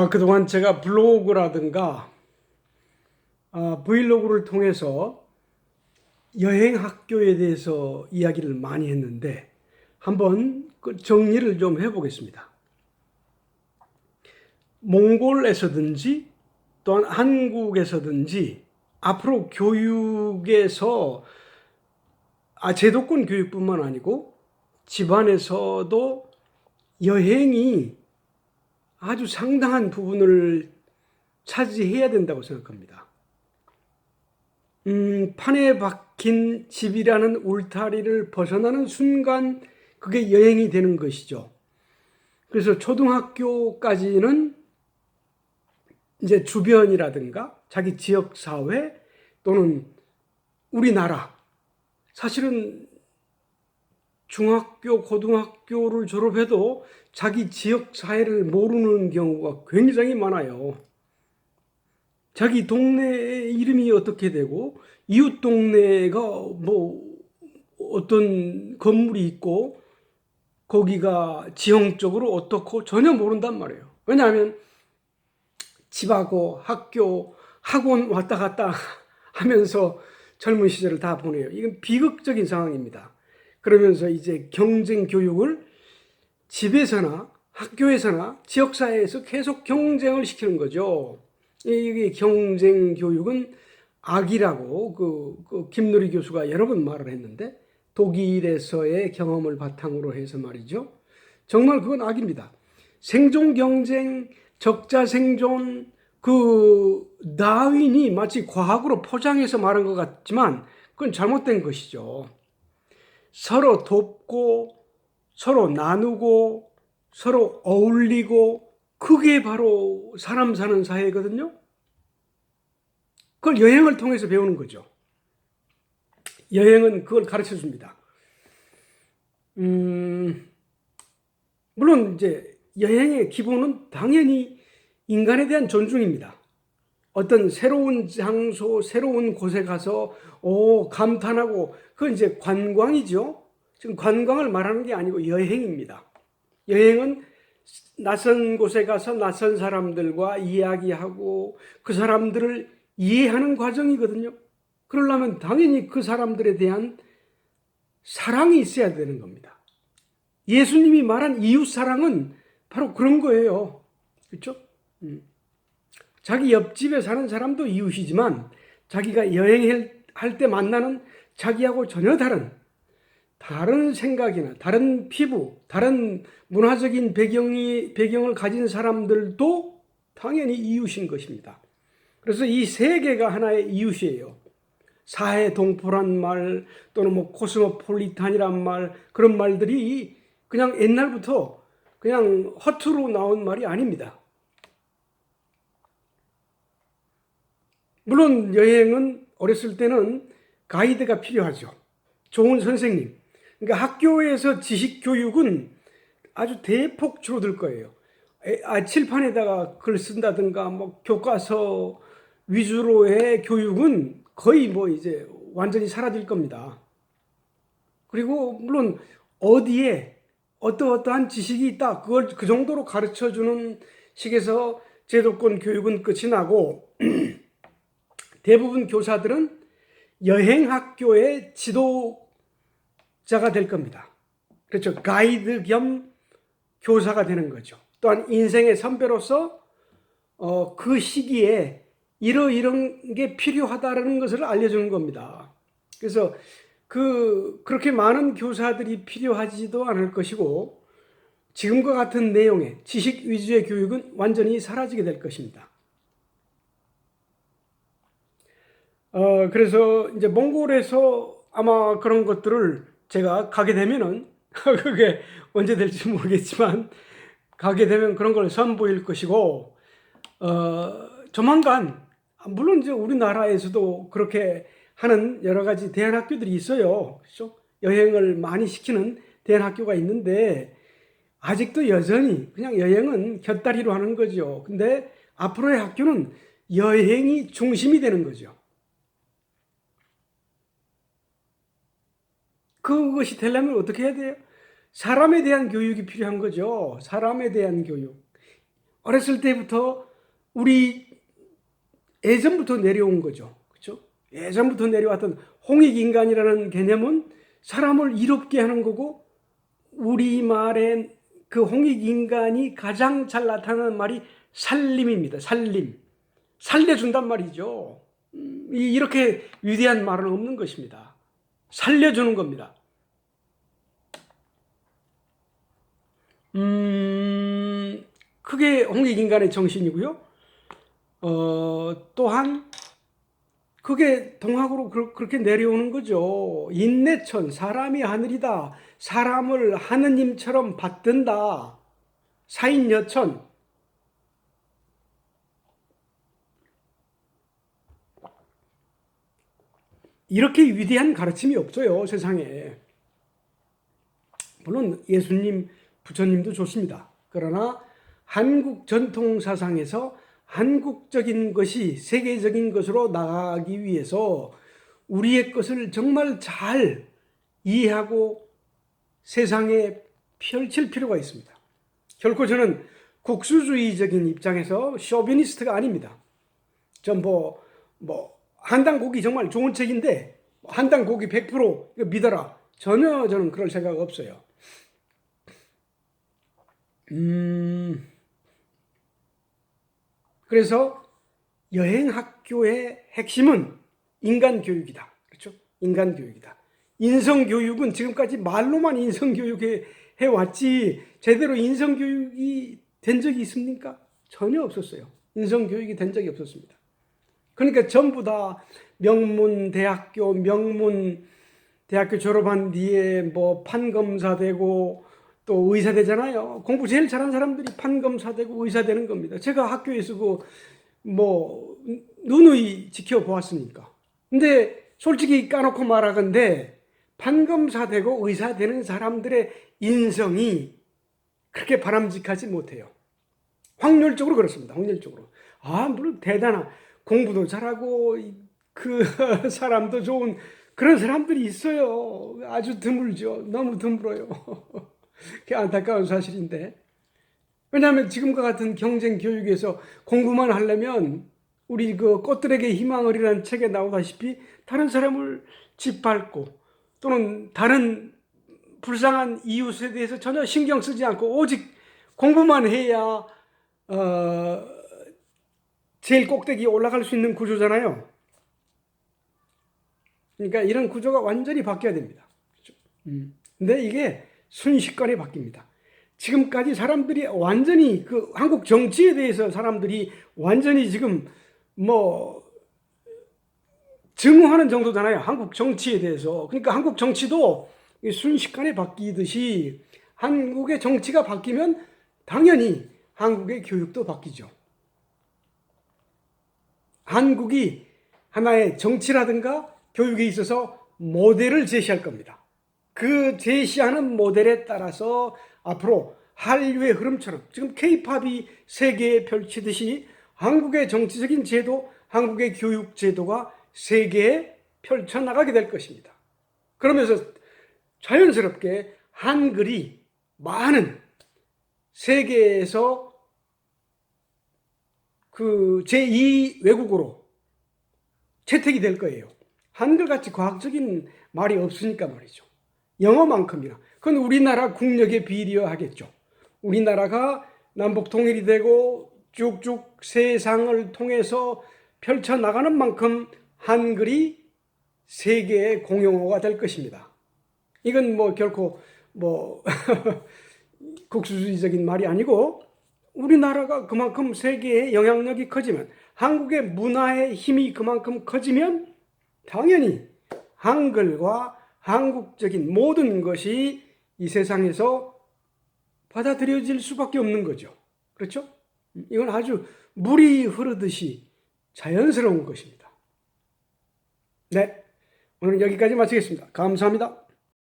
그동안 제가 블로그라든가 브이로그를 통해서 여행 학교에 대해서 이야기를 많이 했는데 한번 그 정리를 좀 해보겠습니다. 몽골에서든지 또한 한국에서든지 앞으로 교육에서 제도권 교육뿐만 아니고 집안에서도 여행이 아주 상당한 부분을 차지해야 된다고 생각합니다. 판에 박힌 집이라는 울타리를 벗어나는 순간 그게 여행이 되는 것이죠. 그래서 초등학교까지는 이제 주변이라든가 자기 지역 사회 또는 우리나라, 사실은 중학교, 고등학교를 졸업해도 자기 지역 사회를 모르는 경우가 굉장히 많아요. 자기 동네의 이름이 어떻게 되고 이웃 동네가 뭐 어떤 건물이 있고 거기가 지형적으로 어떻고 전혀 모른단 말이에요. 왜냐하면 집하고 학교, 학원 왔다 갔다 하면서 젊은 시절을 다 보내요. 이건 비극적인 상황입니다. 그러면서 이제 경쟁 교육을 집에서나 학교에서나 지역사회에서 계속 경쟁을 시키는 거죠. 이게 경쟁 교육은 악이라고 그 김누리 교수가 여러 번 말을 했는데 독일에서의 경험을 바탕으로 해서 말이죠. 정말 그건 악입니다. 생존 경쟁, 적자 생존, 그 다윈이 마치 과학으로 포장해서 말한 것 같지만 그건 잘못된 것이죠. 서로 돕고 서로 나누고 서로 어울리고 그게 바로 사람 사는 사회거든요. 그걸 여행을 통해서 배우는 거죠. 여행은 그걸 가르쳐 줍니다. 물론 이제 여행의 기본은 당연히 인간에 대한 존중입니다. 어떤 새로운 장소, 새로운 곳에 가서 감탄하고 그건 이제 관광이죠. 지금 관광을 말하는 게 아니고 여행입니다. 여행은 낯선 곳에 가서 낯선 사람들과 이야기하고 그 사람들을 이해하는 과정이거든요. 그러려면 당연히 그 사람들에 대한 사랑이 있어야 되는 겁니다. 예수님이 말한 이웃 사랑은 바로 그런 거예요. 그렇죠? 자기 옆집에 사는 사람도 이웃이지만 자기가 여행할 때 만나는 자기하고 전혀 다른 생각이나 다른 피부, 다른 문화적인 배경을 가진 사람들도 당연히 이웃인 것입니다. 그래서 이 세 개가 하나의 이웃이에요. 사회 동포란 말 또는 뭐 코스모폴리탄이란 말 그런 말들이 그냥 옛날부터 그냥 허투루 나온 말이 아닙니다. 물론 여행은 어렸을 때는 가이드가 필요하죠. 좋은 선생님. 그러니까 학교에서 지식 교육은 아주 대폭 줄어들 거예요. 칠판에다가 글 쓴다든가 뭐 교과서 위주로의 교육은 거의 뭐 이제 완전히 사라질 겁니다. 그리고 물론 어디에 어떠한 지식이 있다. 그걸 그 정도로 가르쳐 주는 식에서 제도권 교육은 끝이 나고 대부분 교사들은 여행학교의 지도자가 될 겁니다. 그렇죠. 가이드 겸 교사가 되는 거죠. 또한 인생의 선배로서 그 시기에 이런 게 필요하다는 것을 알려주는 겁니다. 그래서 그렇게 많은 교사들이 필요하지도 않을 것이고 지금과 같은 내용의 지식 위주의 교육은 완전히 사라지게 될 것입니다. 그래서 이제 몽골에서 아마 그런 것들을 제가 가게 되면은 그게 언제 될지 모르겠지만 가게 되면 그런 걸 선보일 것이고 조만간 물론 이제 우리나라에서도 그렇게 하는 여러 가지 대안학교들이 있어요. 그렇죠? 여행을 많이 시키는 대안학교가 있는데 아직도 여전히 그냥 여행은 곁다리로 하는 거죠. 근데 앞으로의 학교는 여행이 중심이 되는 거죠. 그것이 되려면 어떻게 해야 돼요? 사람에 대한 교육이 필요한 거죠. 사람에 대한 교육. 어렸을 때부터 우리 예전부터 내려온 거죠. 그렇죠? 예전부터 내려왔던 홍익인간이라는 개념은 사람을 이롭게 하는 거고, 우리말의 그 홍익인간이 가장 잘 나타나는 말이 살림입니다. 살림. 살려준단 말이죠. 이렇게 위대한 말은 없는 것입니다. 살려주는 겁니다. 그게 홍익인간의 정신이고요. 또한 그게 동학으로 그렇게 내려오는 거죠. 인내천, 사람이 하늘이다. 사람을 하느님처럼 받든다. 사인여천. 이렇게 위대한 가르침이 없어요, 세상에. 물론 예수님, 부처님도 좋습니다. 그러나 한국 전통 사상에서 한국적인 것이 세계적인 것으로 나가기 위해서 우리의 것을 정말 잘 이해하고 세상에 펼칠 필요가 있습니다. 결코 저는 국수주의적인 입장에서 쇼비니스트가 아닙니다. 전 한당 고기 정말 좋은 책인데 한당 고기 100% 이거 믿어라. 전혀 저는 그럴 생각 없어요. 그래서 여행학교의 핵심은 인간교육이다. 그렇죠? 인간교육이다. 인성교육은 지금까지 말로만 인성교육에 해왔지 제대로 인성교육이 된 적이 있습니까? 전혀 없었어요. 인성교육이 된 적이 없었습니다. 그러니까 전부 다 명문 대학교 졸업한 뒤에 판검사 되고 또 의사 되잖아요. 공부 제일 잘하는 사람들이 판검사 되고 의사 되는 겁니다. 제가 학교에서 누누이 지켜보았으니까. 근데 솔직히 까놓고 말하건대 판검사 되고 의사 되는 사람들의 인성이 그렇게 바람직하지 못해요. 확률적으로 그렇습니다. 확률적으로. 물론 대단한 공부도 잘하고 그 사람도 좋은 그런 사람들이 있어요. 아주 드물죠. 너무 드물어요. 그게 안타까운 사실인데. 왜냐하면 지금과 같은 경쟁 교육에서 공부만 하려면 우리 그 꽃들에게 희망을이라는 책에 나오다시피 다른 사람을 짓밟고 또는 다른 불쌍한 이웃에 대해서 전혀 신경 쓰지 않고 오직 공부만 해야 제일 꼭대기에 올라갈 수 있는 구조잖아요. 그러니까 이런 구조가 완전히 바뀌어야 됩니다. 근데 이게 순식간에 바뀝니다. 지금까지 사람들이 완전히 그 한국 정치에 대해서 사람들이 완전히 지금 증오하는 정도잖아요. 한국 정치에 대해서. 그러니까 한국 정치도 순식간에 바뀌듯이 한국의 정치가 바뀌면 당연히 한국의 교육도 바뀌죠. 한국이 하나의 정치라든가 교육에 있어서 모델을 제시할 겁니다. 그 제시하는 모델에 따라서 앞으로 한류의 흐름처럼 지금 K-팝이 세계에 펼치듯이 한국의 정치적인 제도, 한국의 교육 제도가 세계에 펼쳐나가게 될 것입니다. 그러면서 자연스럽게 한글이 많은 세계에서 그 제2 외국어로 채택이 될 거예요. 한글같이 과학적인 말이 없으니까 말이죠. 영어만큼이나. 그건 우리나라 국력에 비례하겠죠. 우리나라가 남북 통일이 되고 쭉쭉 세상을 통해서 펼쳐나가는 만큼 한글이 세계의 공용어가 될 것입니다. 이건 결코 국수주의적인 말이 아니고 우리나라가 그만큼 세계의 영향력이 커지면 한국의 문화의 힘이 그만큼 커지면 당연히 한글과 한국적인 모든 것이 이 세상에서 받아들여질 수밖에 없는 거죠. 그렇죠? 이건 아주 물이 흐르듯이 자연스러운 것입니다. 네, 오늘 여기까지 마치겠습니다. 감사합니다.